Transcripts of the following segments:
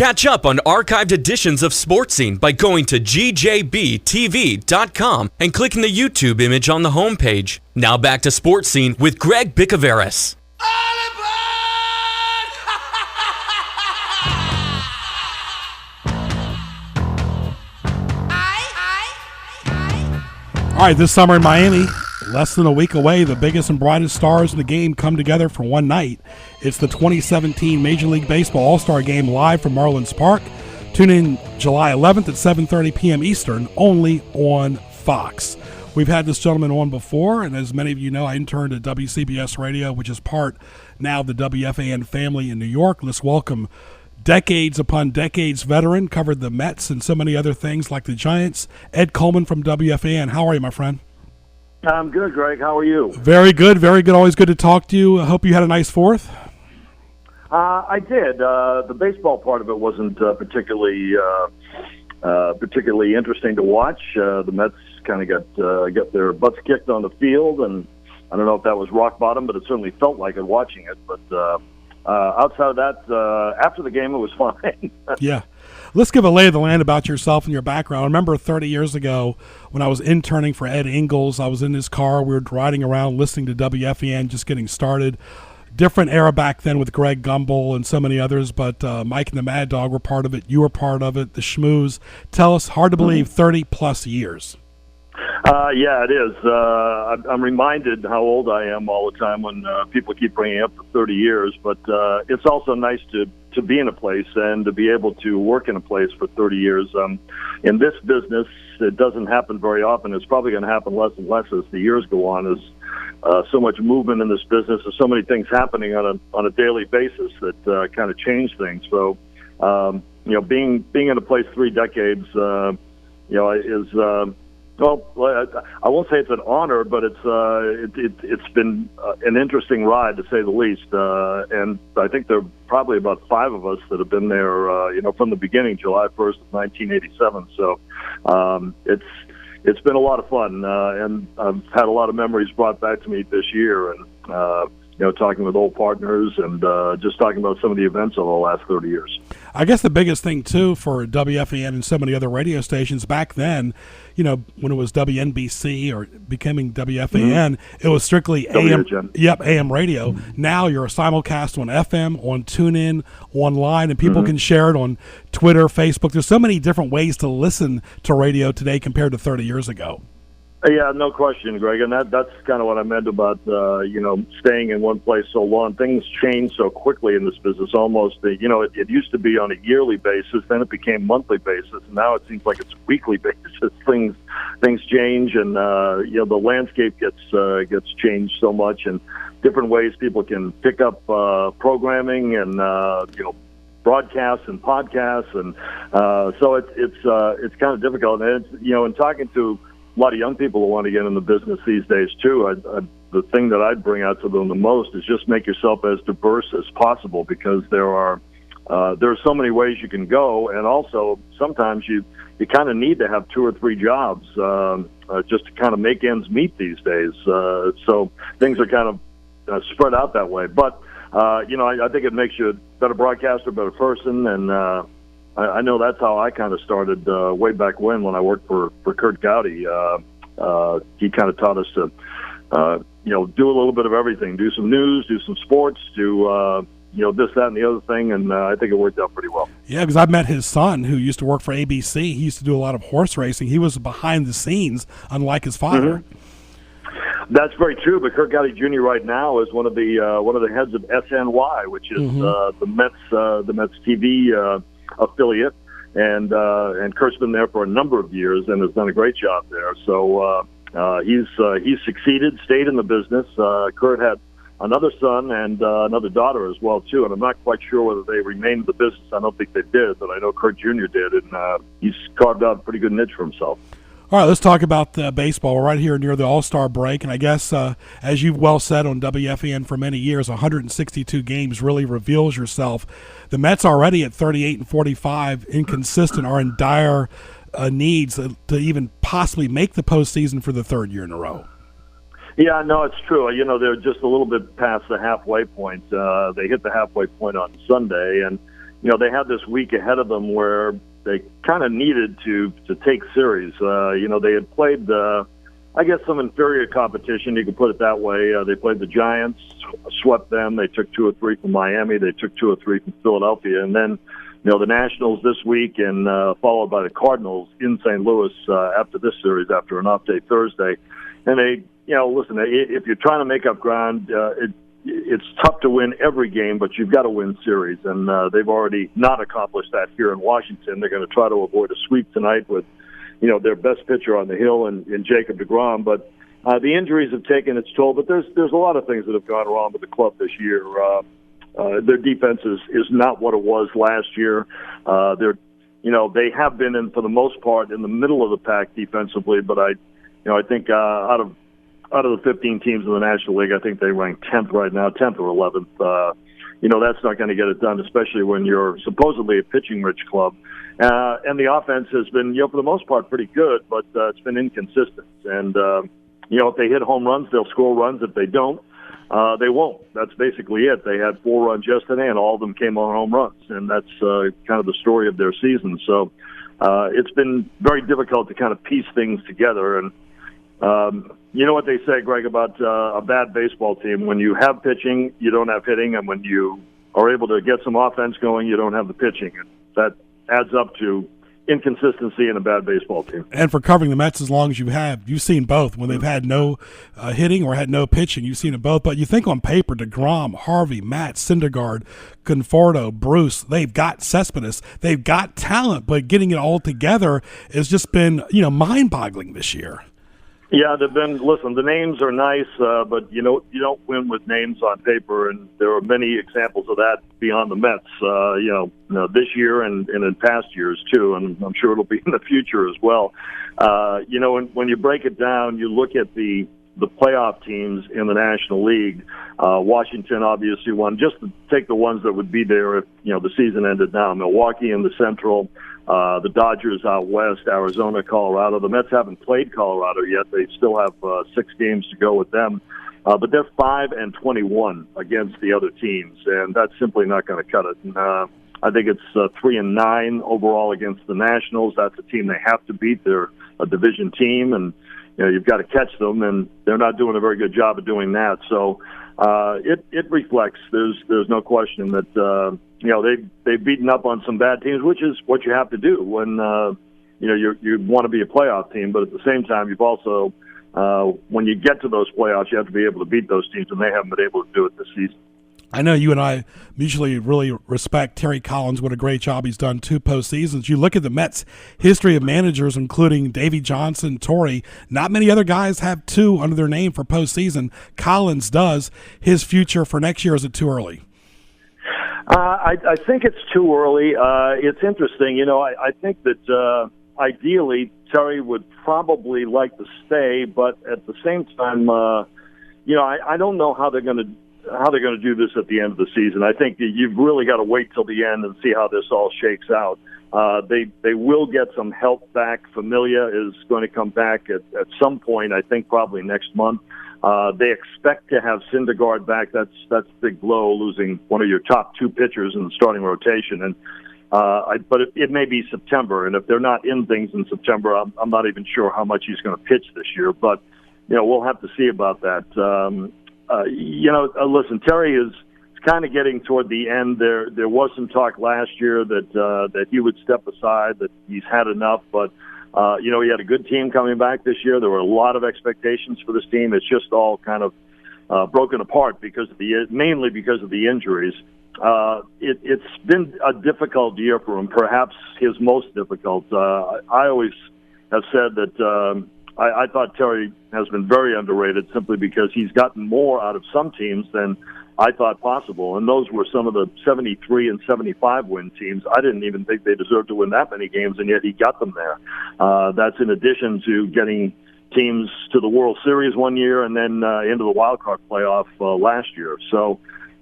Catch up on archived editions of Sports Scene by going to gjbtv.com and clicking the YouTube image on the homepage. Now back to Sports Scene with Greg Bicouvaris. All right, this summer in Miami, less than a week away, the biggest and brightest stars in the game come together for one night. It's the 2017 Major League Baseball All-Star Game live from Marlins Park. Tune in July 11th at 7:30 p.m. Eastern, only on Fox. We've had this gentleman on before, and as many of you know, I interned at WCBS Radio, which is part now of the WFAN family in New York. Let's welcome decades upon decades veteran, covered the Mets and so many other things like the Giants, Ed Coleman from WFAN. How are you, my friend? I'm good, Greg. How are you? Very good, very good. Always good to talk to you. I hope you had a nice Fourth. I did. The baseball part of it wasn't particularly interesting to watch. The Mets kind of got their butts kicked on the field, and I don't know if that was rock bottom, but it certainly felt like it watching it. But outside of that, after the game, it was fine. Yeah. Let's give a lay of the land about yourself and your background. I remember 30 years ago when I was interning for Ed Ingles. I was in his car. We were riding around listening to WFAN, just getting started. Different era back then with Greg Gumbel and so many others, but Mike and the Mad Dog were part of it. You were part of it, the Schmooze. Tell us, hard to believe, 30-plus years. Yeah, it is. I'm reminded how old I am all the time when people keep bringing up the 30 years, but it's also nice to be in a place and to be able to work in a place for 30 years. In this business, it doesn't happen very often. It's probably going to happen less and less as the years go on, as so much movement in this business. There's so many things happening on a daily basis that kind of change things. So, being in a place 3 decades, is well, I won't say it's an honor, but it's been an interesting ride, to say the least. And I think there are probably about 5 of us that have been there, from the beginning, July 1st of 1987. So it's been a lot of fun, and I've had a lot of memories brought back to me this year, and talking with old partners and just talking about some of the events over the last 30 years. I guess the biggest thing, too, for WFAN and so many other radio stations back then, when it was WNBC or becoming WFAN, it was strictly AM radio. Now you're a simulcast on FM, on TuneIn, online, and people can share it on Twitter, Facebook. There's so many different ways to listen to radio today compared to 30 years ago. Yeah, no question, Greg, and that's kind of what I meant about staying in one place so long. Things change so quickly in this business. Almost, it used to be on a yearly basis, then it became monthly basis, and now it seems like it's weekly basis. Things change, and the landscape gets changed so much, and different ways people can pick up programming and broadcasts and podcasts, and so it's kind of difficult. And it's, in talking to a lot of young people who want to get in the business these days too, the thing that I'd bring out to them the most is just make yourself as diverse as possible, because there are so many ways you can go, and also sometimes you kind of need to have 2 or 3 jobs just to kind of make ends meet these days. So things are kind of spread out that way. But I think it makes you a better broadcaster, better person, and I know that's how I kind of started way back when I worked for Kurt Gowdy. He kind of taught us to, do a little bit of everything, do some news, do some sports, do, this, that, and the other thing, and I think it worked out pretty well. Yeah, because I met his son, who used to work for ABC. He used to do a lot of horse racing. He was behind the scenes, unlike his father. That's very true, but Kurt Gowdy Jr. right now is one of the heads of SNY, which is the Mets TV affiliate, and Kurt's been there for a number of years and has done a great job there. So he's succeeded, stayed in the business. Kurt had another son and another daughter as well too, and I'm not quite sure whether they remained in the business. I don't think they did, but I know Kurt Jr. did, and he's carved out a pretty good niche for himself. All right, let's talk about baseball. We're right here near the All-Star break, and I guess, as you've well said on WFAN for many years, 162 games really reveals yourself. The Mets already at 38-45, inconsistent, are in dire needs to even possibly make the postseason for the 3rd year in a row. Yeah, no, it's true. They're just a little bit past the halfway point. They hit the halfway point on Sunday, and they had this week ahead of them where they kind of needed to take series. They had played, I guess, some inferior competition, you could put it that way. They played the Giants, swept them. They took 2 or 3 from Miami. They took 2 or 3 from Philadelphia. And then, the Nationals this week and followed by the Cardinals in St. Louis after this series, after an off day Thursday. And they, listen, if you're trying to make up ground, it's tough to win every game, but you've got to win series. And they've already not accomplished that here in Washington. They're going to try to avoid a sweep tonight with, their best pitcher on the hill in Jacob deGrom. But the injuries have taken its toll. But there's a lot of things that have gone wrong with the club this year. Their defense is not what it was last year. They have been for the most part in the middle of the pack defensively. But I think out of the 15 teams in the National League, I think they rank 10th right now, 10th or 11th. That's not going to get it done, especially when you're supposedly a pitching-rich club. And the offense has been, for the most part, pretty good, but it's been inconsistent. And, if they hit home runs, they'll score runs. If they don't, they won't. That's basically it. They had 4 runs yesterday, and all of them came on home runs. And that's kind of the story of their season. So it's been very difficult to kind of piece things together. And, you know what they say, Greg, about a bad baseball team. When you have pitching, you don't have hitting. And when you are able to get some offense going, you don't have the pitching. And that adds up to inconsistency in a bad baseball team. And for covering the Mets as long as you've seen both. When they've had no hitting or had no pitching, you've seen it both. But you think on paper, DeGrom, Harvey, Matt, Syndergaard, Conforto, Bruce, they've got Cespedes, they've got talent, but getting it all together has just been, mind-boggling this year. Yeah, the names are nice, but you don't win with names on paper, and there are many examples of that beyond the Mets, this year and in past years too, and I'm sure it'll be in the future as well. When you break it down, you look at the playoff teams in the National League. Washington obviously won. Just to take the ones that would be there if the season ended now. Milwaukee in the Central. The Dodgers out west, Arizona, Colorado. The Mets haven't played Colorado yet. They still have 6 games to go with them. But they're 5-21 against the other teams, and that's simply not going to cut it. And, I think it's 3-9 overall against the Nationals. That's a team they have to beat. They're a division team, and you've got to catch them, and they're not doing a very good job of doing that. So it reflects. There's no question that they've beaten up on some bad teams, which is what you have to do when you want to be a playoff team. But at the same time, you've also when you get to those playoffs, you have to be able to beat those teams, and they haven't been able to do it this season. I know you and I mutually really respect Terry Collins. What a great job he's done 2 postseasons. You look at the Mets' history of managers, including Davey Johnson, Torrey. Not many other guys have 2 under their name for postseason. Collins does. His future for next year, is it too early? I think it's too early. It's interesting. I think that ideally Terry would probably like to stay, but at the same time, I don't know how they're going to do this at the end of the season. I think you've really got to wait till the end and see how this all shakes out. They will get some help back. Familia is going to come back at some point, I think probably next month. They expect to have Syndergaard back. That's a big blow, losing one of your top 2 pitchers in the starting rotation. And but it may be September, and if they're not in things in September, I'm not even sure how much he's going to pitch this year. But we'll have to see about that. Listen, Terry is kind of getting toward the end. There was some talk last year that he would step aside, that he's had enough. But he had a good team coming back this year. There were a lot of expectations for this team. It's just all kind of broken apart mainly because of the injuries. It's been a difficult year for him, perhaps his most difficult. I always have said that I thought Terry has been very underrated simply because he's gotten more out of some teams than I thought possible, and those were some of the 73 and 75 win teams. I didn't even think they deserved to win that many games, and yet he got them there. That's in addition to getting teams to the World Series one year and then into the wild card playoff last year. So,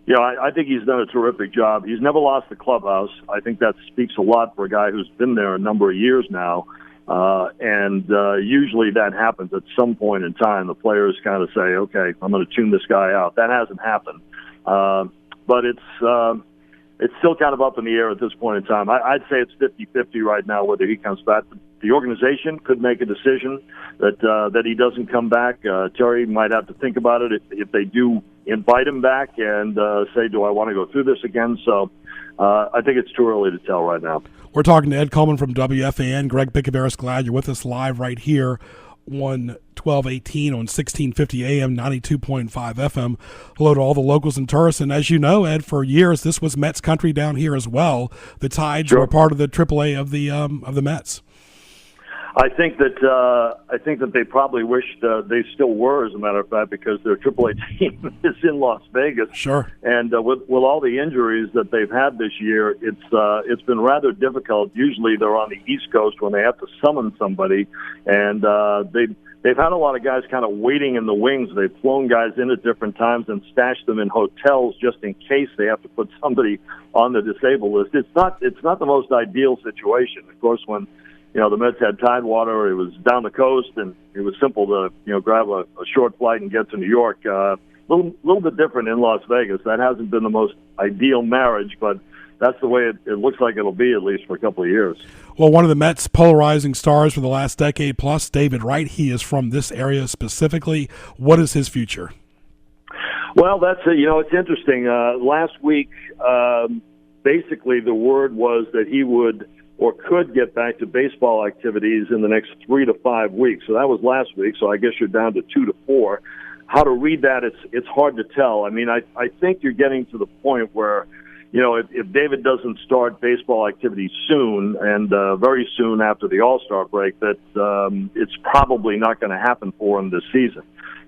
I think he's done a terrific job. He's never lost the clubhouse. I think that speaks a lot for a guy who's been there a number of years now. And usually that happens at some point in time. The players kind of say, okay, I'm going to tune this guy out. That hasn't happened. But it's, it's still kind of up in the air at this point in time. I'd say it's 50-50 right now whether he comes back. The organization could make a decision that he doesn't come back. Terry might have to think about it if they do invite him back and say, do I want to go through this again? So I think it's too early to tell right now. We're talking to Ed Coleman from WFAN. Greg Bicouvaris, glad you're with us live right here on 1218 on 1650 AM, 92.5 FM. Hello to all the locals in tourists. And as you know, Ed, for years this was Mets country down here as well. The Tides were part of the AAA of the Mets. I think that they probably wished they still were, as a matter of fact, because their AAA team is in Las Vegas. Sure. And with all the injuries that they've had this year, it's been rather difficult. Usually they're on the East Coast when they have to summon somebody, and they've had a lot of guys kind of waiting in the wings. They've flown guys in at different times and stashed them in hotels just in case they have to put somebody on the disabled list. It's not the most ideal situation. Of course, when the Mets had Tidewater, it was down the coast, and it was simple to grab a short flight and get to New York. Little bit different in Las Vegas. That hasn't been the most ideal marriage, but that's the way it looks like it'll be, at least for a couple of years. Well, one of the Mets' polarizing stars for the last decade plus, David Wright, he is from this area specifically. What is his future? Well, that's it's interesting. Last week, basically the word was that he would or could get back to baseball activities in the next 3 to 5 weeks. So that was last week, so I guess you're down to 2 to 4. How to read that, it's hard to tell. I mean, I think you're getting to the point where, if David doesn't start baseball activities soon, and very soon after the All-Star break, that it's probably not going to happen for him this season.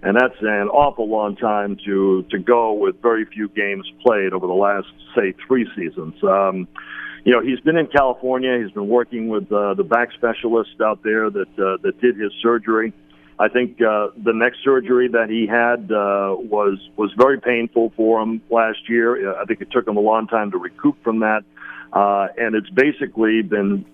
And that's an awful long time to go with very few games played over the last, say, 3 seasons. He's been in California. He's been working with the back specialist out there that did his surgery. I think the neck surgery that he had was very painful for him last year. I think it took him a long time to recoup from that, and it's basically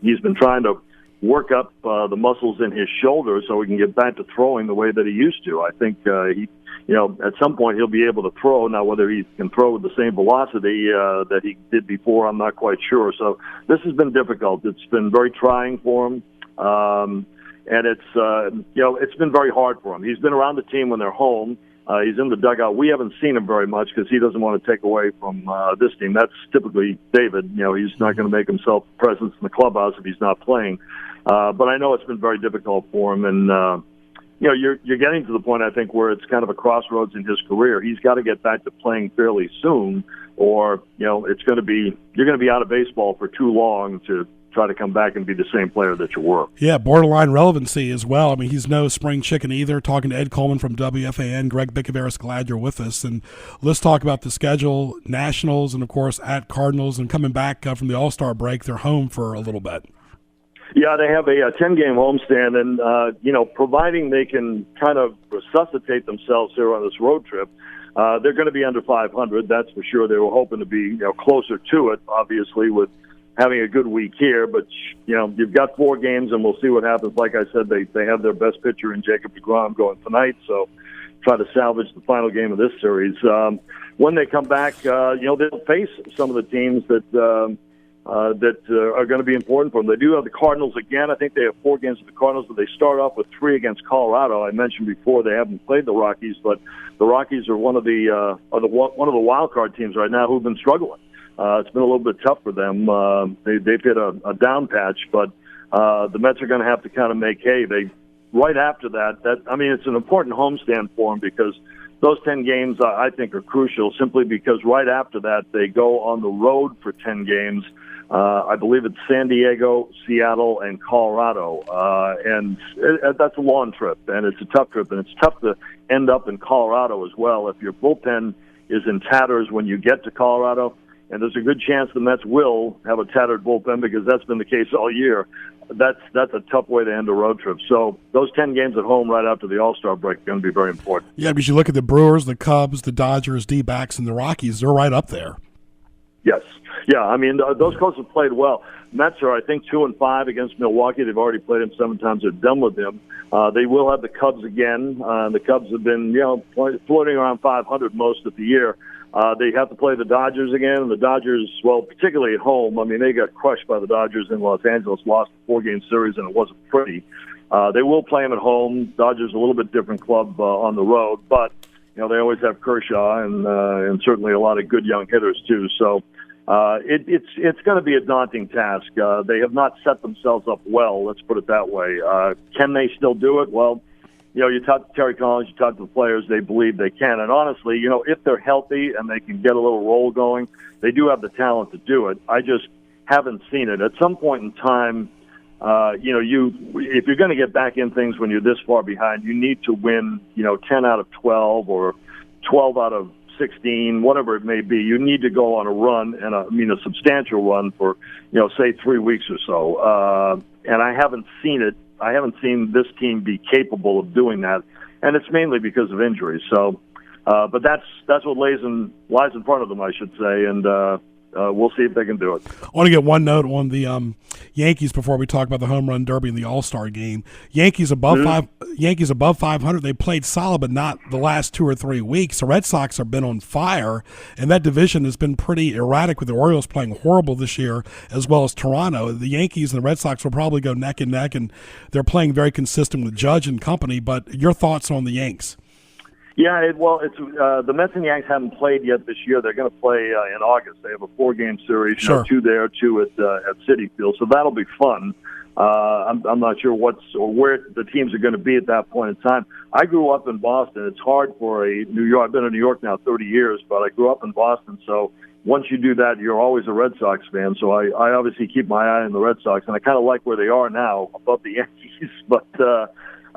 he's been trying to work up the muscles in his shoulder so he can get back to throwing the way that he used to. I think at some point he'll be able to throw. Now, whether he can throw with the same velocity that he did before, I'm not quite sure. So this has been difficult. It's been very trying for him, and it's been very hard for him. He's been around the team when they're home. He's in the dugout. We haven't seen him very much because he doesn't want to take away from this team. That's typically David. He's not going to make himself a presence in the clubhouse if he's not playing. But I know it's been very difficult for him, and you're getting to the point, I think, where it's kind of a crossroads in his career. He's got to get back to playing fairly soon, or it's going to be you're going to be out of baseball for too long to try to come back and be the same player that you were. Yeah, borderline relevancy as well. I mean, he's no spring chicken either. Talking to Ed Coleman from WFAN, Greg Bicouvaris, glad you're with us. And let's talk about the schedule, Nationals, and, of course, at Cardinals, and coming back from the All-Star break, they're home for a little bit. Yeah, they have a 10-game homestand, and, providing they can kind of resuscitate themselves here on this road trip, they're going to be under 500, that's for sure. They were hoping to be closer to it, obviously, with having a good week here. But, you've got 4 games, and we'll see what happens. Like I said, they have their best pitcher in Jacob deGrom going tonight, so try to salvage the final game of this series. When they come back, they'll face some of the teams that are going to be important for them. They do have the Cardinals again. I think they have 4 games with the Cardinals, but they start off with 3 against Colorado. I mentioned before they haven't played the Rockies, but the Rockies are one of the wild card teams right now who've been struggling. It's been a little bit tough for them. They've hit a down patch, but the Mets are going to have to kind of make hay. Right after that, it's an important homestand for them because those 10 games, I think, are crucial simply because right after that, they go on the road for 10 games. I believe it's San Diego, Seattle, and Colorado. And that's a long trip, and it's a tough trip, and it's tough to end up in Colorado as well. If your bullpen is in tatters when you get to Colorado, and there's a good chance the Mets will have a tattered bullpen because that's been the case all year, that's a tough way to end a road trip. So those 10 games at home right after the All-Star break are going to be very important. Yeah, because you look at the Brewers, the Cubs, the Dodgers, D-backs, and the Rockies, they're right up there. Yes. Yeah, those clubs have played well. Mets are, I think, 2-5 against Milwaukee. They've already played him 7 times. They're done with him. They will have the Cubs again. The Cubs have been, floating around 500 most of the year. They have to play the Dodgers again, and the Dodgers, well, particularly at home, I mean, they got crushed by the Dodgers in Los Angeles, lost a 4-game series, and it wasn't pretty. They will play them at home. Dodgers a little bit different club on the road, but they always have Kershaw and certainly a lot of good young hitters too. So it's going to be a daunting task. They have not set themselves up well. Let's put it that way. Can they still do it? Well, you talk to Terry Collins, you talk to the players, they believe they can. And honestly, if they're healthy and they can get a little roll going, they do have the talent to do it. I just haven't seen it. At some point in time, if you're going to get back in things when you're this far behind, you need to win, 10 out of 12 or 12 out of 16, whatever it may be. You need to go on a run, and a substantial run for, say 3 weeks or so. And I haven't seen it. I haven't seen this team be capable of doing that, and it's mainly because of injuries. So, but that's what lies in front of them, I should say, and we'll see if they can do it. I want to get one note on the Yankees before we talk about the home run derby and the All-Star game. Yankees above 500. They played solid, but not the last 2 or 3 weeks. The Red Sox have been on fire, and that division has been pretty erratic with the Orioles playing horrible this year, as well as Toronto. The Yankees and the Red Sox will probably go neck and neck, and they're playing very consistent with Judge and company. But your thoughts on the Yanks? Yeah, it's the Mets and Yanks haven't played yet this year. They're going to play in August. They have a 4-game series, sure. 2 there, 2 at Citi Field. So that'll be fun. I'm not sure where the teams are going to be at that point in time. I grew up in Boston. It's hard for New York. I've been in New York now 30 years, but I grew up in Boston. So once you do that, you're always a Red Sox fan. So I obviously keep my eye on the Red Sox, and I kind of like where they are now above the Yankees, but.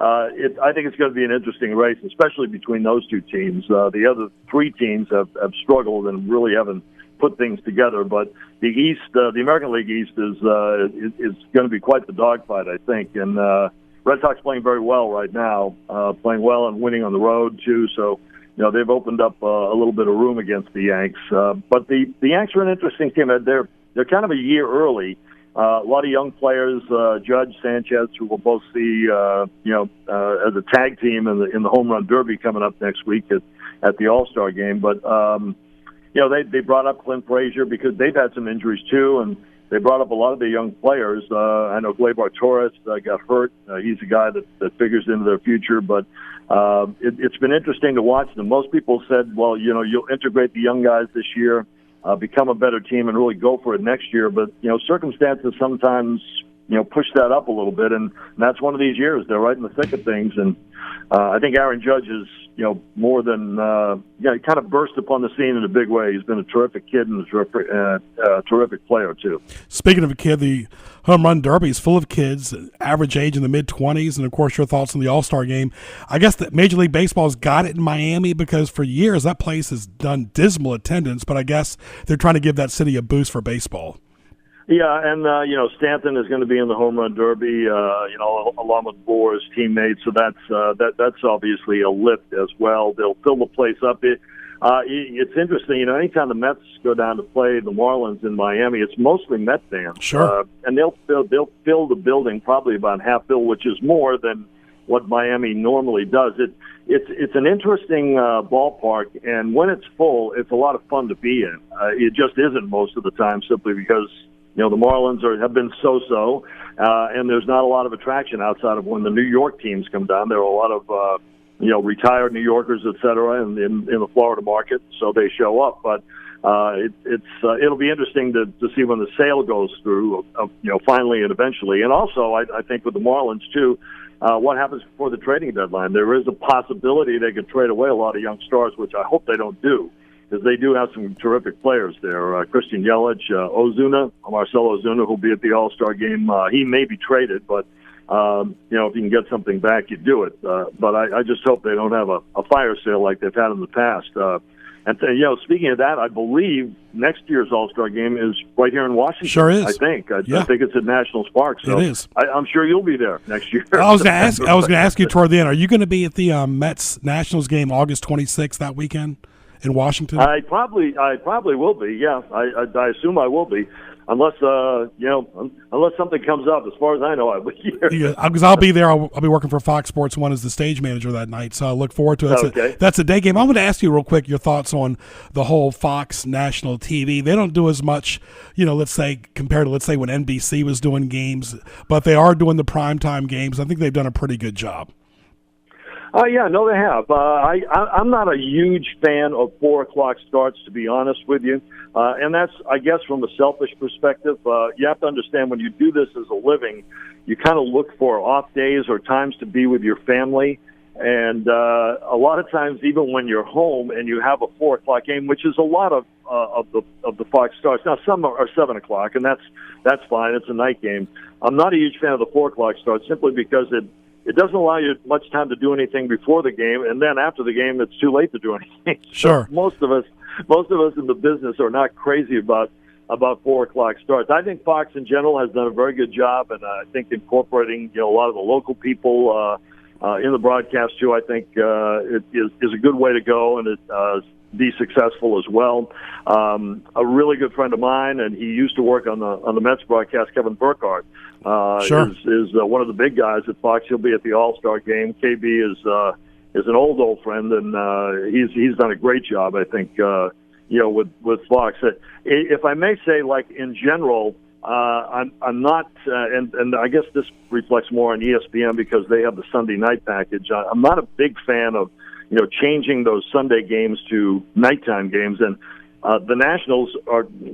I think it's going to be an interesting race, especially between those 2 teams. The other 3 teams have struggled and really haven't put things together. But the East, the American League East, is going to be quite the dogfight, I think. And Red Sox playing very well right now, playing well and winning on the road too. So they've opened up a little bit of room against the Yanks. But the Yanks are an interesting team. They're kind of a year early. A lot of young players, Judge, Sanchez, who we'll both see, as a tag team in the home run derby coming up next week at the All-Star game. But they brought up Clint Frazier because they've had some injuries too, and they brought up a lot of the young players. I know Gleyber Torres got hurt. He's a guy that figures into their future, but it's been interesting to watch them. Most people said, well, you'll integrate the young guys this year. Become a better team and really go for it next year. But, circumstances sometimes, push that up a little bit. And that's one of these years. They're right in the thick of things. And I think Aaron Judge is, more than, he kind of burst upon the scene in a big way. He's been a terrific kid and a terrific player, too. Speaking of a kid, the home run derby is full of kids, average age in the mid-20s, and, of course, your thoughts on the All-Star game. I guess that Major League Baseball's got it in Miami because for years that place has done dismal attendance, but I guess they're trying to give that city a boost for baseball. Yeah, and Stanton is going to be in the home run derby, along with Bohr's teammates. So that's obviously a lift as well. They'll fill the place up. It's interesting, anytime the Mets go down to play the Marlins in Miami, it's mostly Met fans. Sure. And they'll fill the building probably about half full, which is more than what Miami normally does. It's an interesting ballpark, and when it's full, it's a lot of fun to be in. It just isn't most of the time, simply because the Marlins have been so-so, and there's not a lot of attraction outside of when the New York teams come down. There are a lot of retired New Yorkers, et cetera, in the Florida market, so they show up. But it'll be interesting to see when the sale goes through, finally and eventually. And also, I think with the Marlins too, what happens before the trading deadline? There is a possibility they could trade away a lot of young stars, which I hope they don't do, because they do have some terrific players there. Christian Yelich, Marcell Ozuna, who'll be at the All-Star game. He may be traded, but if you can get something back, you do it. But I just hope they don't have a fire sale like they've had in the past. Speaking of that, I believe next year's All-Star game is right here in Washington. Sure is. I think it's at Nationals Park. So it is. I'm sure you'll be there next year. I was going to ask you toward the end. Are you going to be at the Mets Nationals game August 26th that weekend in Washington? I probably will be. Yeah, I assume I will be. unless unless something comes up. As far as I know, I will be here. Yeah, because I'll be there. I'll be working for Fox Sports 1 as the stage manager that night, so I look forward to it. That's a day game. I'm going to ask you real quick your thoughts on the whole Fox national TV. They don't do as much, let's say, compared to, let's say, when NBC was doing games, but they are doing the primetime games. I think they've done a pretty good job. Yeah, no, they have. I'm not a huge fan of 4 o'clock starts, to be honest with you. And that's, I guess, from a selfish perspective. You have to understand when you do this as a living, you kind of look for off days or times to be with your family. And a lot of times, even when you're home and you have a 4 o'clock game, which is a lot of the Fox starts. Now, some are 7 o'clock, and that's fine. It's a night game. I'm not a huge fan of the 4 o'clock starts simply because it doesn't allow you much time to do anything before the game, and then after the game, it's too late to do anything. Sure. So most of us in the business are not crazy about 4 o'clock starts. I think Fox in general has done a very good job, and I think incorporating a lot of the local people in the broadcast too. I think it is a good way to go, and it be successful as well. A really good friend of mine, and he used to work on the Mets broadcast, Kevin Burkhardt. Sure. is one of the big guys at Fox. He'll be at the All-Star game. KB is an old friend, and he's done a great job, I think, with Fox. If I may say, like in general, I'm not, and I guess this reflects more on ESPN because they have the Sunday night package. I'm not a big fan of changing those Sunday games to nighttime games, and the Nationals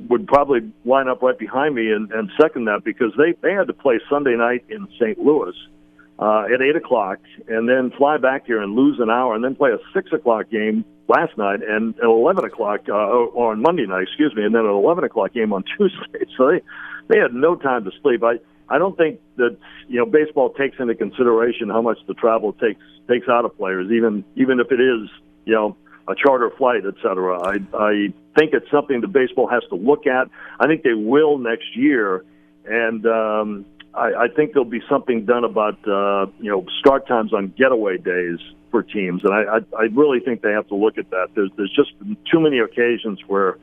would probably line up right behind me and second that because they had to play Sunday night in St. Louis at 8 o'clock and then fly back here and lose an hour and then play a 6 o'clock game last night and at 11 o'clock or on Monday night, and then an 11 o'clock game on Tuesday. So they had no time to sleep. I don't think that baseball takes into consideration how much the travel takes out of players, even if it is a charter flight, et cetera. I think it's something that baseball has to look at. I think they will next year, and I think there'll be something done about start times on getaway days for teams, and I really think they have to look at that. There's just been too many occasions where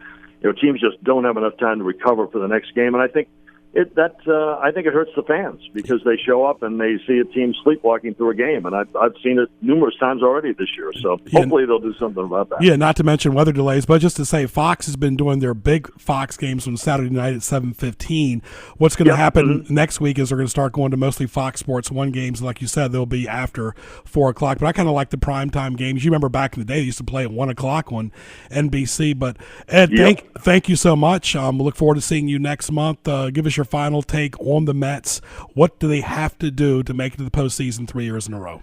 teams just don't have enough time to recover for the next game, and I think I think it hurts the fans because they show up and they see a team sleepwalking through a game, and I've seen it numerous times already this year. So hopefully they'll do something about that. Yeah, not to mention weather delays, but just to say, Fox has been doing their big Fox games on Saturday night at 7:15. What's going to happen next week is they're going to start going to mostly Fox Sports 1 games. Like you said, they'll be after 4 o'clock. But I kind of like the primetime games. You remember back in the day, they used to play at 1 o'clock on NBC. But Ed, thank you so much. Look forward to seeing you next month. Give us your final take on the Mets. What do they have to do to make it to the postseason 3 years in a row?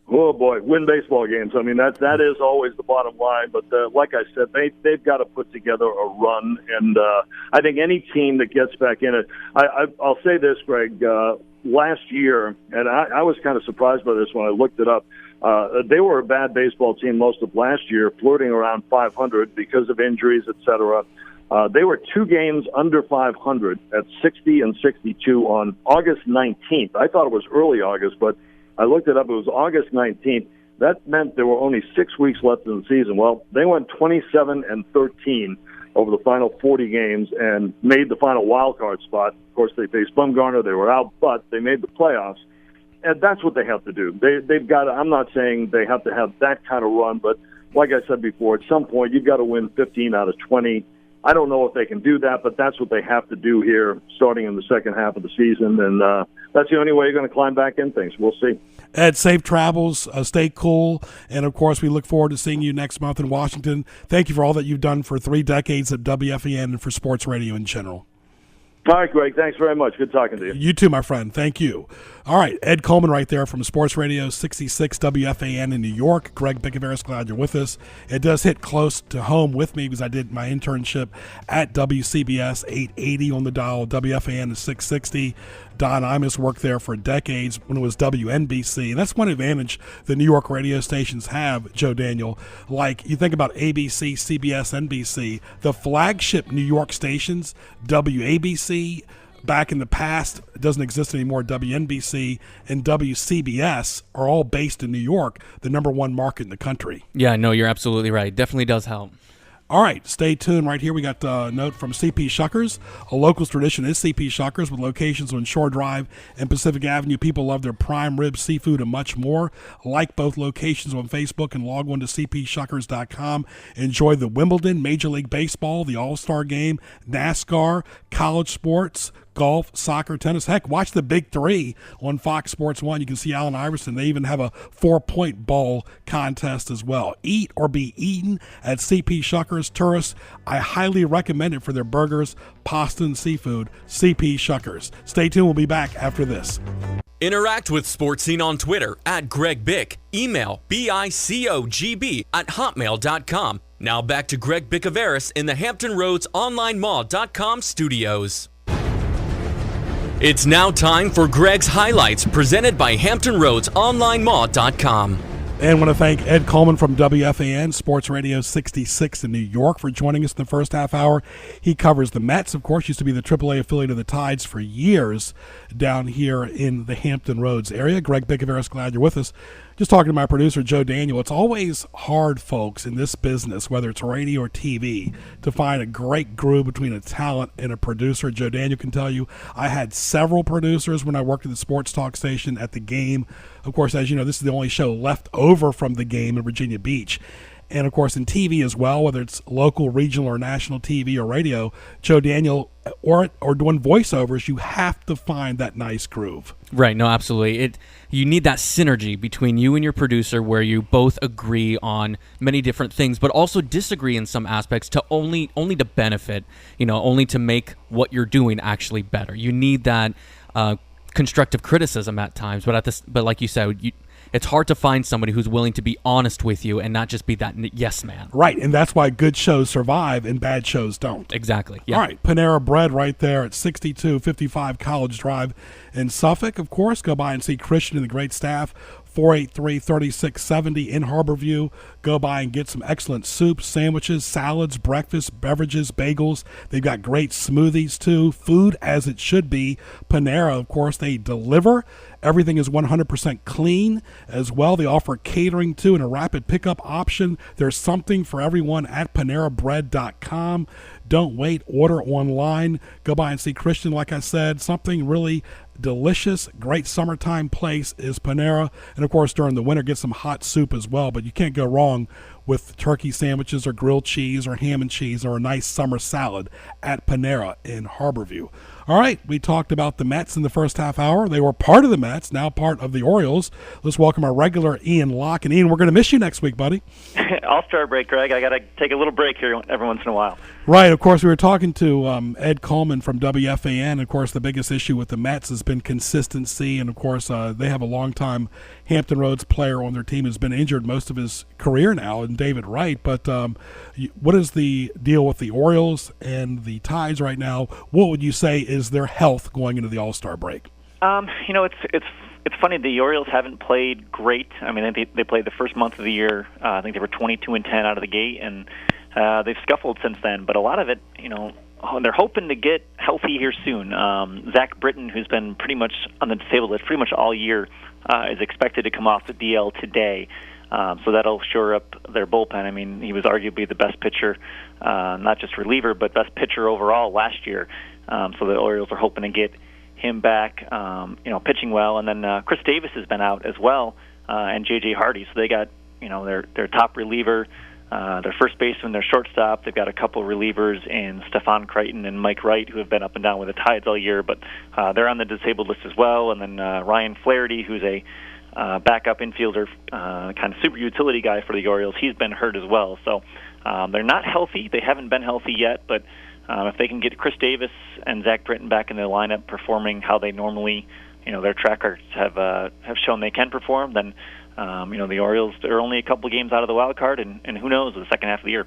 Oh boy, win baseball games. I mean, that is always the bottom line. But like I said, they've got to put together a run, and I think any team that gets back in it. I'll say this, Greg. Last year, and I was kind of surprised by this when I looked it up. They were a bad baseball team most of last year, flirting around 500 because of injuries, et cetera. They were 2 games under 500 at 60 and 62 on August 19th. I thought it was early August, but I looked it up. It was August 19th. That meant there were only 6 weeks left in the season. Well, they went 27 and 13 over the final 40 games and made the final wild card spot. Of course, they faced Bumgarner. They were out, but they made the playoffs. And that's what they have to do. They've got to, I'm not saying they have to have that kind of run, but like I said before, at some point you've got to win 15 out of 20. I don't know if they can do that, but that's what they have to do here starting in the second half of the season, and that's the only way you're going to climb back in things. We'll see. Ed, safe travels, stay cool, and, of course, we look forward to seeing you next month in Washington. Thank you for all that you've done for 3 decades at WFAN and for sports radio in general. All right, Greg. Thanks very much. Good talking to you. You too, my friend. Thank you. All right, Ed Coleman right there from Sports Radio 66 WFAN in New York. Greg Bicouvaris, glad you're with us. It does hit close to home with me because I did my internship at WCBS 880 on the dial. WFAN is 660. Don Imus worked there for decades when it was WNBC. And that's one advantage the New York radio stations have, Joe Daniel. Like, you think about ABC, CBS, NBC, the flagship New York stations, WABC, back in the past, it doesn't exist anymore, WNBC and WCBS are all based in New York, the #1 market in the country. Yeah, no, you're absolutely right. Definitely does help. All right, stay tuned right here. We got a note from CP Shuckers. A local's tradition is CP Shuckers with locations on Shore Drive and Pacific Avenue. People love their prime rib, seafood, and much more. Like both locations on Facebook and log on to cpshuckers.com. Enjoy the Wimbledon, Major League Baseball, the All-Star Game, NASCAR, college sports, golf, soccer, tennis. Heck, watch the Big Three on Fox Sports 1. You can see Allen Iverson. They even have a 4-point ball contest as well. Eat or be eaten at CP Shuckers. Tourists, I highly recommend it for their burgers, pasta, and seafood. CP Shuckers. Stay tuned. We'll be back after this. Interact with Sports Scene on Twitter at Greg Bick. Email bicogb@hotmail.com. Now back to Greg Bicouvaris in the Hampton Roads OnlineMall.com studios. It's now time for Greg's Highlights, presented by HamptonRoadsOnlineMall.com. And I want to thank Ed Coleman from WFAN Sports Radio 66 in New York for joining us in the first half hour. He covers the Mets, of course, used to be the AAA affiliate of the Tides for years down here in the Hampton Roads area. Greg Bicouvaris, glad you're with us. Just talking to my producer, Joe Daniel. It's always hard, folks, in this business, whether it's radio or TV, to find a great groove between a talent and a producer. Joe Daniel can tell you I had several producers when I worked at the sports talk station at the Game. Of course, as you know, this is the only show left over from the Game in Virginia Beach. And, of course, in TV as well, whether it's local, regional, or national TV or radio, Joe Daniel, or doing voiceovers, you have to find that nice groove. Right, no, absolutely. You need that synergy between you and your producer where you both agree on many different things, but also disagree in some aspects to only to benefit, only to make what you're doing actually better. You need that constructive criticism at times, but like you said, it's hard to find somebody who's willing to be honest with you and not just be that yes man. Right, and that's why good shows survive and bad shows don't. Exactly. Yeah. All right, Panera Bread right there at 6255 College Drive in Suffolk. Of course, go by and see Christian and the great staff. 483-3670 in Harborview. Go by and get some excellent soups, sandwiches, salads, breakfast, beverages, bagels. They've got great smoothies too. Food as it should be. Panera, of course, they deliver. Everything is 100% clean as well. They offer catering too and a rapid pickup option. There's something for everyone at PaneraBread.com. Don't wait. Order online. Go by and see Christian, like I said. Something really delicious, great summertime place is Panera. And, of course, during the winter, get some hot soup as well. But you can't go wrong with turkey sandwiches or grilled cheese or ham and cheese or a nice summer salad at Panera in Harborview. All right, we talked about the Mets in the first half hour. They were part of the Mets, now part of the Orioles. Let's welcome our regular Ian Locke. And, Ian, we're going to miss you next week, buddy. All-Star break, Greg. I got to take a little break here every once in a while. Right. Of course, we were talking to Ed Coleman from WFAN. Of course, the biggest issue with the Mets has been consistency. And, of course, they have a longtime Hampton Roads player on their team who's been injured most of his career now, and David Wright. But what is the deal with the Orioles and the Tides right now? What would you say is their health going into the All-Star break? It's funny. The Orioles haven't played great. I mean, they played the first month of the year. I think they were 22-10 out of the gate, and they've scuffled since then. But a lot of it, they're hoping to get healthy here soon. Zach Britton, who's been pretty much on the disabled list pretty much all year, is expected to come off the DL today. So that'll shore up their bullpen. I mean, he was arguably the best pitcher, not just reliever, but best pitcher overall last year. So the Orioles are hoping to get him back, pitching well. And then Chris Davis has been out as well, and J.J. Hardy. So they got, their top reliever, their first baseman, their shortstop. They've got a couple relievers in Stephon Crichton and Mike Wright, who have been up and down with the Tides all year, but they're on the disabled list as well. And then Ryan Flaherty, who's a backup infielder, kind of super utility guy for the Orioles. He's been hurt as well. So they're not healthy. They haven't been healthy yet, but if they can get Chris Davis and Zach Britton back in the lineup performing how they normally, their track records have shown they can perform, then, the Orioles are only a couple of games out of the wild card, and who knows, the second half of the year.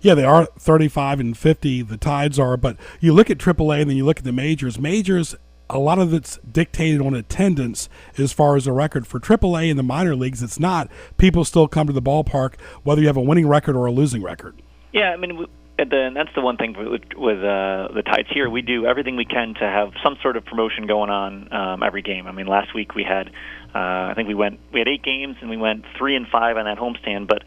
Yeah, they are 35-50, the Tides are, but you look at AAA and then you look at the majors. Majors, a lot of it's dictated on attendance as far as the record. For AAA in the minor leagues, it's not. People still come to the ballpark, whether you have a winning record or a losing record. Yeah, I mean, that's the one thing with the Tides here. We do everything we can to have some sort of promotion going on every game. I mean, last week we had, I think we had 8 games and we went 3-5 on that homestand. But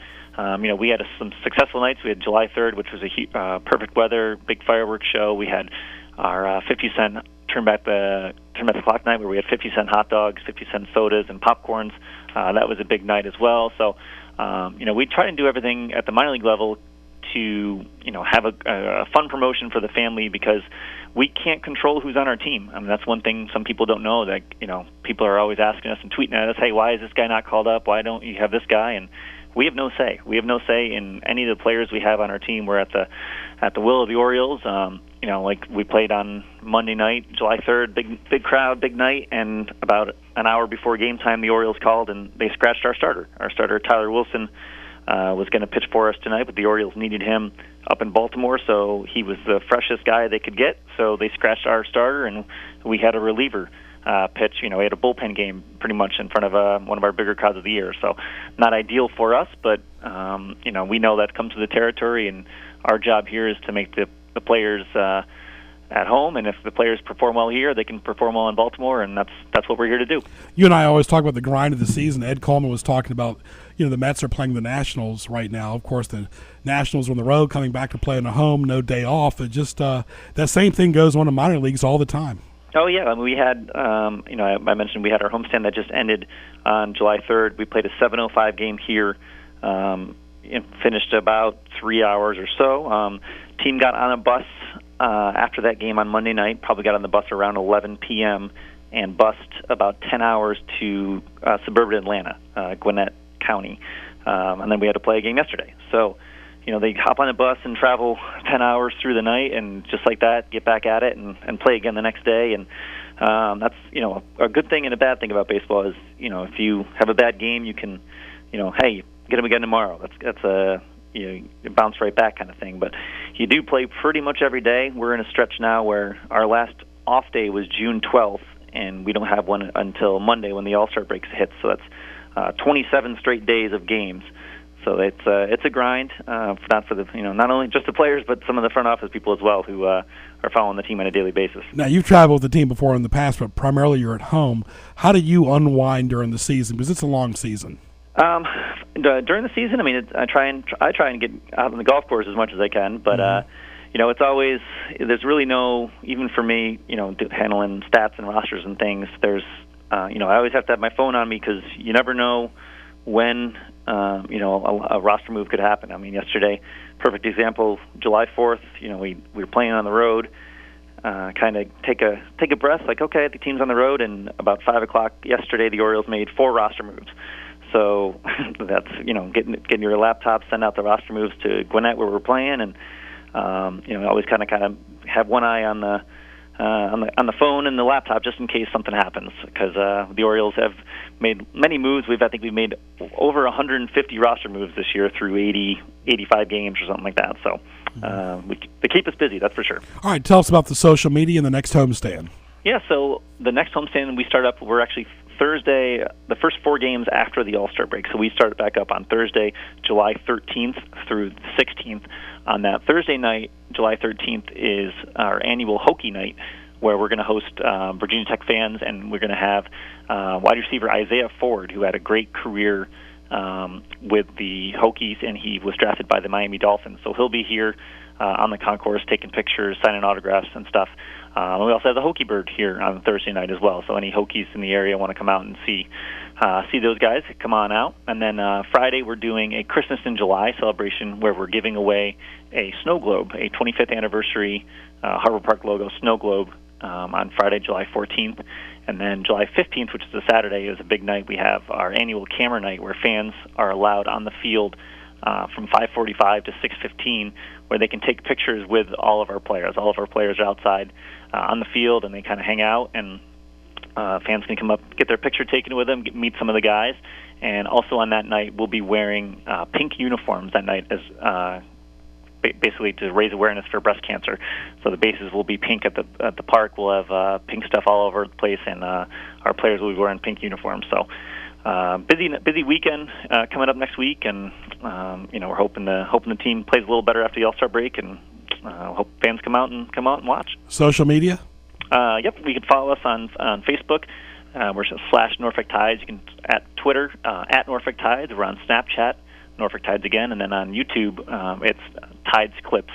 We had some successful nights. We had July 3rd, which was a perfect weather, big fireworks show. We had our 50-cent turn back the clock night, where we had 50-cent hot dogs, 50-cent sodas, and popcorns. That was a big night as well. So, we try and do everything at the minor league level to have a fun promotion for the family, because we can't control who's on our team. I mean, that's one thing some people don't know. That people are always asking us and tweeting at us, "Hey, why is this guy not called up? Why don't you have this guy?" And we have no say. We have no say in any of the players we have on our team. We're at the will of the Orioles. Like we played on Monday night, July 3rd, big crowd, big night, and about an hour before game time, the Orioles called and they scratched our starter. Our starter, Tyler Wilson, was going to pitch for us tonight, but the Orioles needed him up in Baltimore, so he was the freshest guy they could get. So they scratched our starter, and we had a reliever pitch. We had a bullpen game pretty much in front of one of our bigger crowds of the year. So not ideal for us, but we know that comes with the territory, and our job here is to make the players at home, and if the players perform well here, they can perform well in Baltimore, and that's what we're here to do. You and I always talk about the grind of the season. Ed Coleman was talking about, the Mets are playing the Nationals right now. Of course, the Nationals are on the road, coming back to play in a home, no day off. It just that same thing goes on in minor leagues all the time. Oh, yeah. I mean, we had, I mentioned we had our homestand that just ended on July 3rd. We played a 7:05 game here, finished about 3 hours or so. Team got on a bus after that game on Monday night, probably got on the bus around 11 p.m., and bussed about 10 hours to suburban Atlanta, Gwinnett County. And then we had to play a game yesterday. So, they hop on a bus and travel 10 hours through the night, and just like that, get back at it and play again the next day. And that's, a good thing and a bad thing about baseball is, if you have a bad game, you can, hey, get them again tomorrow. That's a bounce right back kind of thing. But you do play pretty much every day. We're in a stretch now where our last off day was June 12th, and we don't have one until Monday when the All-Star break hits. So that's 27 straight days of games. So it's a grind, not for the not only just the players, but some of the front office people as well who are following the team on a daily basis. Now, you've traveled with the team before in the past, but primarily you're at home. How do you unwind during the season? Because it's a long season. During the season, I mean, I try and get out on the golf course as much as I can, but it's always, there's really no, even for me, handling stats and rosters and things. There's, I always have to have my phone on me, because you never know when a roster move could happen. I mean, yesterday, perfect example, July 4th. We were playing on the road. Kind of take a breath, like, okay, the team's on the road, and about 5 o'clock yesterday, the Orioles made 4 roster moves. So that's getting your laptop, send out the roster moves to Gwinnett where we're playing, and always kind of have one eye on the phone and the laptop just in case something happens, because the Orioles have made many moves. I think we've made over 150 roster moves this year through 85 games or something like that. So they keep us busy, that's for sure. All right, tell us about the social media and the next homestand. Yeah, so the next homestand we start up, we're actually Thursday, the first 4 games after the All-Star break. So we start back up on Thursday, July 13th through the 16th. On that Thursday night, July 13th, is our annual Hokie night, where we're going to host Virginia Tech fans, and we're going to have wide receiver Isaiah Ford, who had a great career with the Hokies, and he was drafted by the Miami Dolphins. So he'll be here on the concourse taking pictures, signing autographs and stuff. We also have the Hokie Bird here on Thursday night as well. So any Hokies in the area want to come out and see those guys, come on out. And then Friday we're doing a Christmas in July celebration where we're giving away a snow globe, a 25th anniversary Harbor Park logo snow globe on Friday, July 14th. And then July 15th, which is a Saturday, is a big night. We have our annual camera night where fans are allowed on the field from 5:45 to 6:15, where they can take pictures with all of our players. All of our players are outside on the field, and they kind of hang out, and fans can come up, get their picture taken with them, meet some of the guys. And also on that night, we'll be wearing pink uniforms that night as basically to raise awareness for breast cancer. So the bases will be pink at the park. We'll have pink stuff all over the place, and our players will be wearing pink uniforms. So busy weekend coming up next week, and we're hoping the team plays a little better after the All-Star break, and hope fans come out and watch. Social media? Yep, we can follow us on Facebook. We're /Norfolk Tides. You can at Twitter at Norfolk Tides. We're on Snapchat, Norfolk Tides Again, and then on YouTube, it's Tides Clips.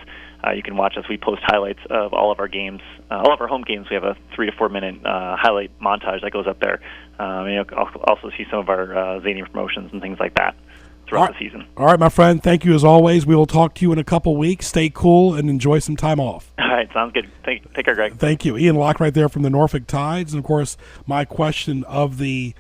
You can watch us. We post highlights of all of our games, all of our home games. We have a 3 to 4 minute highlight montage that goes up there. You'll also see some of our zany promotions and things like that throughout the season. All right, my friend. Thank you as always. We will talk to you in a couple weeks. Stay cool and enjoy some time off. All right, sounds good. Take care, Greg. Thank you. Ian Locke right there from the Norfolk Tides. And, of course, my question of the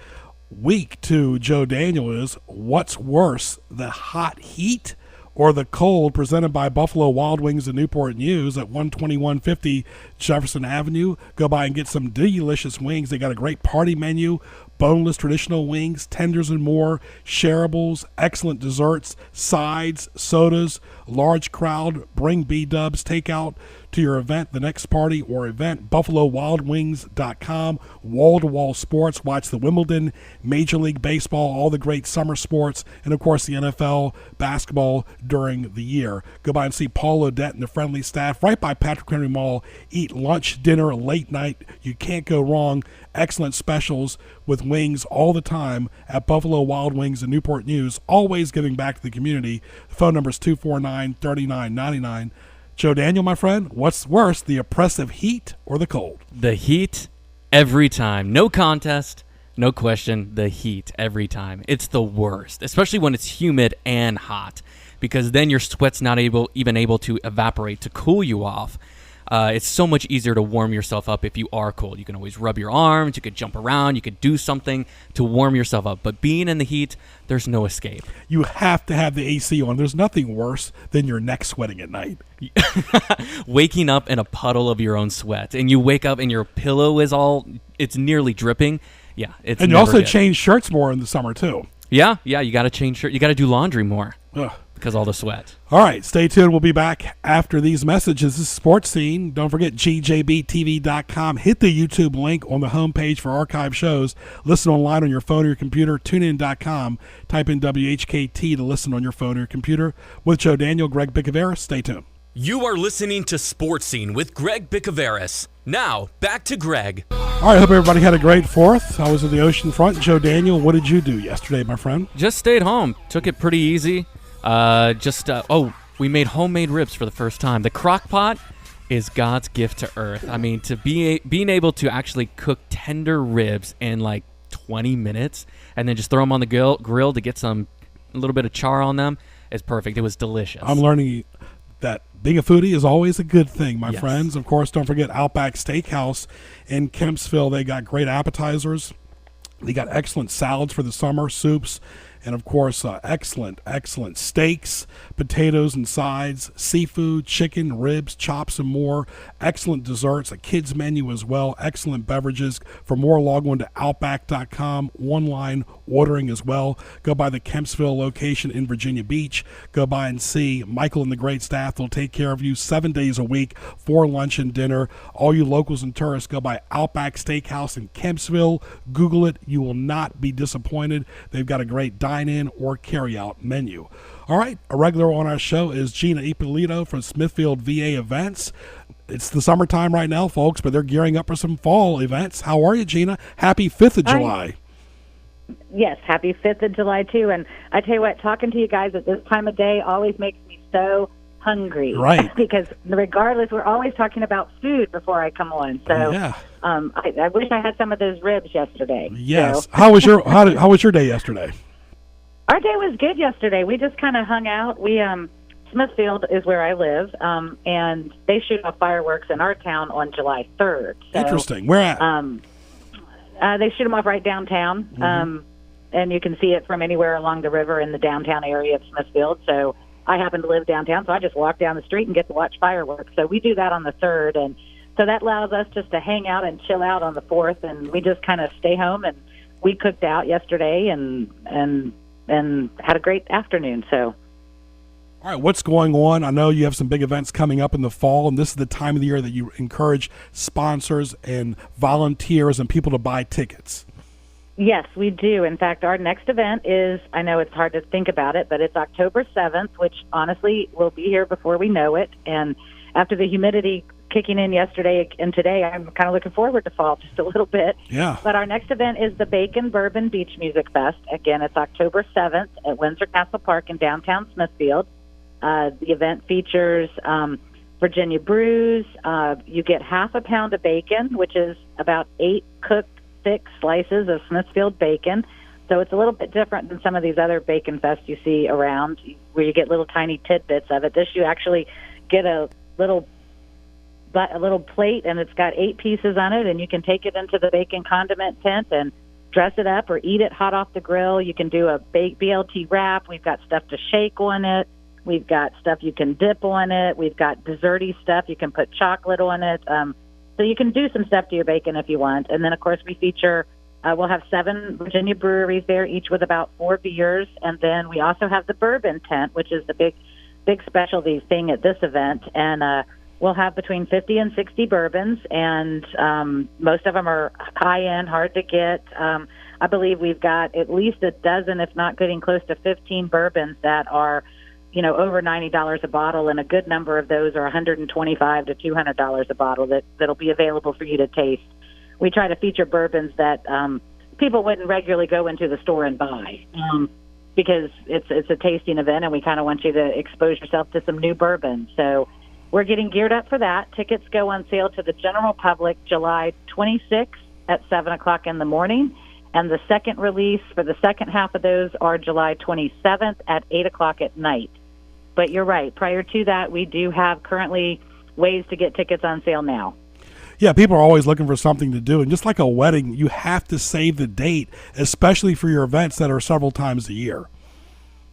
week to Joe Daniel is, what's worse, the hot heat or the cold, presented by Buffalo Wild Wings and Newport News at 12150 Jefferson Avenue? Go by and get some delicious wings. They got a great party menu, boneless traditional wings, tenders and more, shareables, excellent desserts, sides, sodas, large crowd. Bring B-dubs, takeout to your event, the next party or event. BuffaloWildWings.com. Wall-to-wall sports. Watch the Wimbledon, Major League Baseball, all the great summer sports, and, of course, the NFL, basketball during the year. Go by and see Paul Odette and the friendly staff right by Patrick Henry Mall. Eat lunch, dinner, late night. You can't go wrong. Excellent specials with wings all the time at Buffalo Wild Wings and Newport News, always giving back to the community. The phone number is 249-3999. Joe Daniel, my friend, what's worse, the oppressive heat or the cold? The heat every time. No contest, no question, the heat every time. It's the worst, especially when it's humid and hot, because then your sweat's not even able to evaporate to cool you off. It's so much easier to warm yourself up if you are cold. You can always rub your arms, you could jump around, you could do something to warm yourself up. But being in the heat, there's no escape. You have to have the AC on. There's nothing worse than your neck sweating at night. Waking up in a puddle of your own sweat, and you wake up and your pillow is it's nearly dripping. Yeah, it's and you also change shirts more in the summer too. Yeah, you got to change shirt. You got to do laundry more. Ugh. Because all the sweat. All right, stay tuned. We'll be back after these messages. This is Sports Scene. Don't forget gjbtv.com. Hit the YouTube link on the homepage for archive shows. Listen online on your phone or your computer. TuneIn.com. Type in WHKT to listen on your phone or your computer. With Joe Daniel, Greg Bicouvaris. Stay tuned. You are listening to Sports Scene with Greg Bicouvaris. Now, back to Greg. All right, hope everybody had a great 4th. I was at the ocean front. Joe Daniel, what did you do yesterday, my friend? Just stayed home. Took it pretty easy. We made homemade ribs for the first time. The crock pot is God's gift to earth. I mean, to being able to actually cook tender ribs in like 20 minutes and then just throw them on the grill to get a little bit of char on them is perfect. It was delicious. I'm learning that being a foodie is always a good thing, my Yes. friends. Of course, don't forget Outback Steakhouse in Kempsville. They got great appetizers. They got excellent salads for the summer, soups, and, of course, excellent steaks, potatoes and sides, seafood, chicken, ribs, chops, and more. Excellent desserts, a kids menu as well, excellent beverages. For more, log on to Outback.com, online ordering as well. Go by the Kempsville location in Virginia Beach. Go by and see Michael and the great staff. They'll take care of you 7 days a week for lunch and dinner. All you locals and tourists, go by Outback Steakhouse in Kempsville. Google it. You will not be disappointed. They've got a great dine-in or carry-out menu. All right, a regular on our show is Gina Ippolito from Smithfield VA Events. It's the summertime right now, folks, but they're gearing up for some fall events. How are you, Gina? Happy 5th of July. Yes, happy 5th of July, too. And I tell you what, talking to you guys at this time of day always makes me so hungry. Right. Because regardless, we're always talking about food before I come on. So yeah. I wish I had some of those ribs yesterday. Yes. So. How was your day yesterday? Our day was good yesterday. We just kind of hung out. Smithfield is where I live, and they shoot off fireworks in our town on July 3rd. So, interesting. Where at? They shoot them off right downtown, and you can see it from anywhere along the river in the downtown area of Smithfield. So I happen to live downtown, so I just walk down the street and get to watch fireworks. So we do that on the 3rd, and so that allows us just to hang out and chill out on the 4th, and we just kind of stay home. And we cooked out yesterday and had a great afternoon. So. All right, what's going on? I know you have some big events coming up in the fall, and this is the time of the year that you encourage sponsors and volunteers and people to buy tickets. Yes, we do. In fact, our next event is, I know it's hard to think about it, but it's October 7th, which honestly will be here before we know it. And after the humidity kicking in yesterday and today. I'm kind of looking forward to fall just a little bit. Yeah. But our next event is the Bacon Bourbon Beach Music Fest. Again, it's October 7th at Windsor Castle Park in downtown Smithfield. The event features Virginia brews. You get half a pound of bacon, which is about 8 cooked thick slices of Smithfield bacon. So it's a little bit different than some of these other bacon fests you see around where you get little tiny tidbits of it. This, you actually get a little plate, and it's got 8 pieces on it, and you can take it into the bacon condiment tent and dress it up or eat it hot off the grill. You can do a BLT wrap. We've got stuff to shake on it. We've got stuff you can dip on it. We've got desserty stuff. You can put chocolate on it. So you can do some stuff to your bacon if you want. And then, of course, we feature, we'll have 7 Virginia breweries there, each with about 4 beers. And then we also have the bourbon tent, which is the big specialty thing at this event. And we'll have between 50 and 60 bourbons, and most of them are high-end, hard to get. I believe we've got at least a dozen, if not getting close to 15 bourbons that are, over $90 a bottle, and a good number of those are $125 to $200 a bottle that'll be available for you to taste. We try to feature bourbons that people wouldn't regularly go into the store and buy because it's a tasting event, and we kind of want you to expose yourself to some new bourbons. So we're getting geared up for that. Tickets go on sale to the general public July 26th at 7 o'clock in the morning, and the second release for the second half of those are July 27th at 8 o'clock at night. But you're right. Prior to that, we do have currently ways to get tickets on sale now. Yeah, people are always looking for something to do. And just like a wedding, you have to save the date, especially for your events that are several times a year.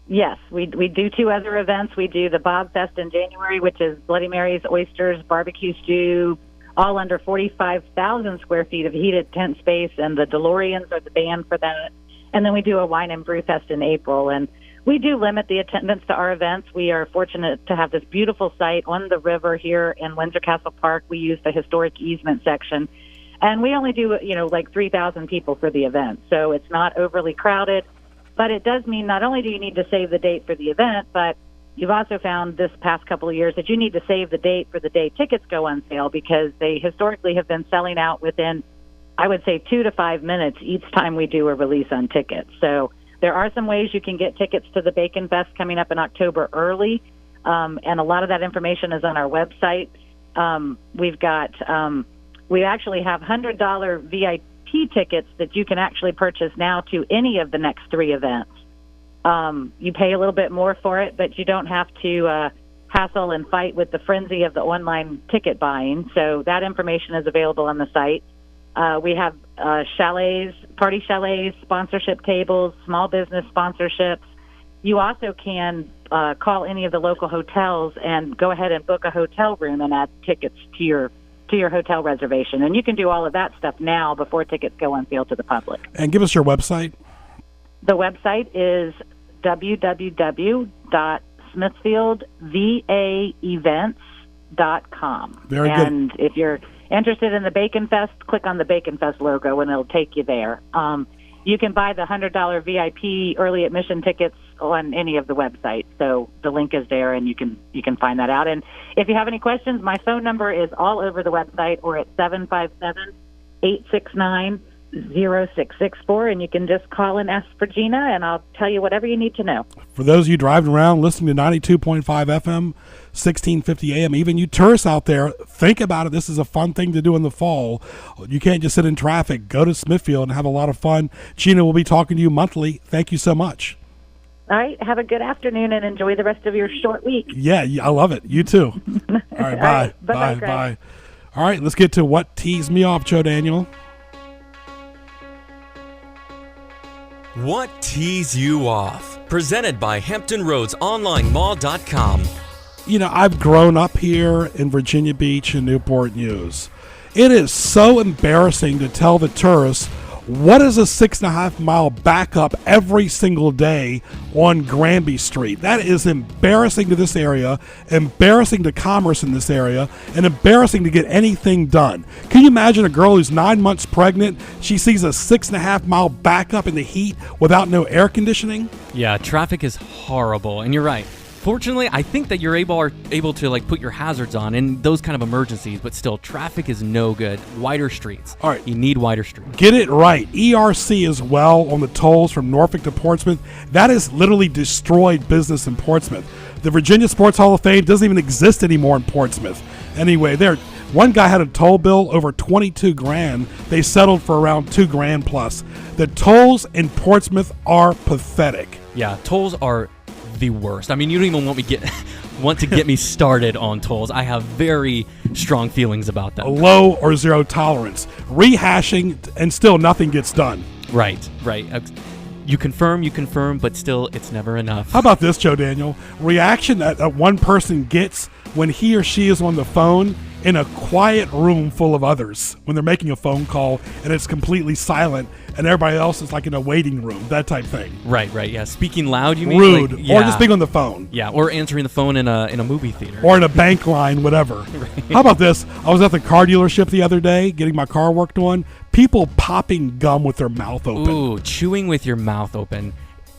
Yes, we do 2 other events. We do the Bob Fest in January, which is Bloody Marys, oysters, barbecue stew, all under 45,000 square feet of heated tent space, and the DeLoreans are the band for that. And then we do a wine and brew fest in April. And we do limit the attendance to our events. We are fortunate to have this beautiful site on the river here in Windsor Castle Park. We use the historic easement section, and we only do, like 3,000 people for the event. So it's not overly crowded, but it does mean not only do you need to save the date for the event, but you've also found this past couple of years that you need to save the date for the day tickets go on sale, because they historically have been selling out within, I would say, 2 to 5 minutes each time we do a release on tickets. So there are some ways you can get tickets to the Bacon Fest coming up in October early, and a lot of that information is on our website. We actually have $100 VIP tickets that you can actually purchase now to any of the next 3 events. You pay a little bit more for it, but you don't have to hassle and fight with the frenzy of the online ticket buying. So that information is available on the site. We have chalets, party chalets, sponsorship tables, small business sponsorships. You also can call any of the local hotels and go ahead and book a hotel room and add tickets to your hotel reservation. And you can do all of that stuff now before tickets go on sale to the public. And give us your website. The website is www.smithfieldvaevents.com. Very good. And if you're interested in the Bacon Fest, click on the Bacon Fest logo and it'll take you there. You can buy the $100 VIP early admission tickets on any of the websites. So the link is there, and you can find that out. And if you have any questions, my phone number is all over the website, or at 757-869-0664, and you can just call and ask for Gina, and I'll tell you whatever you need to know. For those of you driving around listening to 92.5 FM, 1650 AM, even you tourists out there, think about it. This is a fun thing to do in the fall. You can't just sit in traffic. Go to Smithfield and have a lot of fun. Gina will be talking to you monthly. Thank you so much. All right. Have a good afternoon and enjoy the rest of your short week. Yeah, I love it. You too. All right. Bye. Bye. Bye. All right. Let's get to what teased me off, Joe Daniel. What Tees You Off? Presented by HamptonRoadsOnlineMall.com. I've grown up here in Virginia Beach and Newport News. It is so embarrassing to tell the tourists what is a 6.5 mile backup every single day on Granby Street. That is embarrassing to this area, embarrassing to commerce in this area, and embarrassing to get anything done. Can you imagine a girl who's 9 months pregnant? She sees a 6.5 mile backup in the heat without no air conditioning? Yeah, traffic is horrible, and you're right. Fortunately, I think that you're able to like put your hazards on in those kind of emergencies, but still, traffic is no good. Wider streets. All right. You need wider streets. Get it right. ERC as well on the tolls from Norfolk to Portsmouth. That has literally destroyed business in Portsmouth. The Virginia Sports Hall of Fame doesn't even exist anymore in Portsmouth. Anyway, one guy had a toll bill over 22 grand. They settled for around 2 grand plus. The tolls in Portsmouth are pathetic. Yeah, tolls are the worst. I mean, you don't even want to get me started on tolls. I have very strong feelings about them. Low or zero tolerance. Rehashing, and still nothing gets done. Right. You confirm, but still, it's never enough. How about this, Joe Daniel? Reaction that one person gets when he or she is on the phone in a quiet room full of others, when they're making a phone call and it's completely silent and everybody else is like in a waiting room, that type thing. Right, yeah. Speaking loud, you mean? Rude. Like, yeah. Or just being on the phone. Yeah, or answering the phone in a movie theater. Or in a bank line, whatever. Right. How about this? I was at the car dealership the other day getting my car worked on. People popping gum with their mouth open. Ooh, chewing with your mouth open.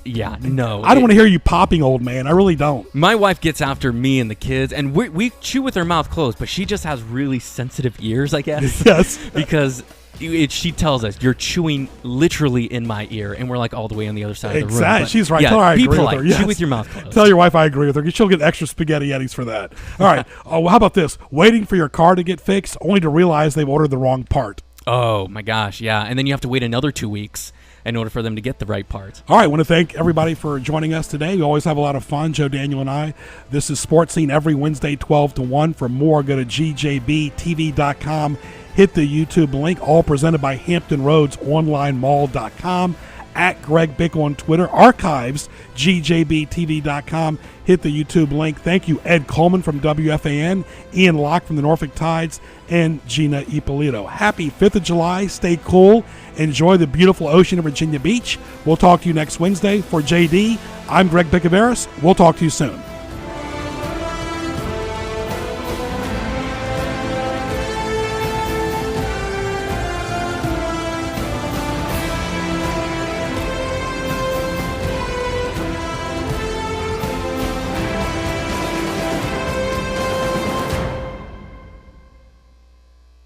Yeah, no. I don't want to hear you popping, old man. I really don't. My wife gets after me and the kids, and we chew with our mouth closed, but she just has really sensitive ears, I guess. Yes. Because she tells us, you're chewing literally in my ear, and we're like all the way on the other side of the room. Exactly. She's right. Yeah, Tell her I be agree polite. with her. Yes. Chew with your mouth closed. Tell your wife I agree with her. She'll get extra spaghetti-etties for that. All right. Well, how about this? Waiting for your car to get fixed, only to realize they've ordered the wrong part. Oh, my gosh, yeah. And then you have to wait another 2 weeks in order for them to get the right part. All right, I want to thank everybody for joining us today. We always have a lot of fun, Joe, Daniel, and I. This is Sports Scene every Wednesday, 12 to 1. For more, go to gjbtv.com. Hit the YouTube link, all presented by HamptonRoadsOnlineMall.com. At Greg Bick on Twitter. Archives, gjbtv.com. Hit the YouTube link. Thank you, Ed Coleman from WFAN, Ian Locke from the Norfolk Tides, and Gina Ippolito. Happy 5th of July. Stay cool. Enjoy the beautiful ocean of Virginia Beach. We'll talk to you next Wednesday. For JD, I'm Greg Bicouvaris. We'll talk to you soon.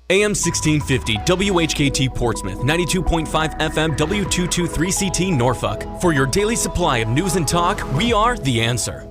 AM 1650 WHKT Portsmouth, 92.5 FM W223CT Norfolk. For your daily supply of news and talk, we are The Answer.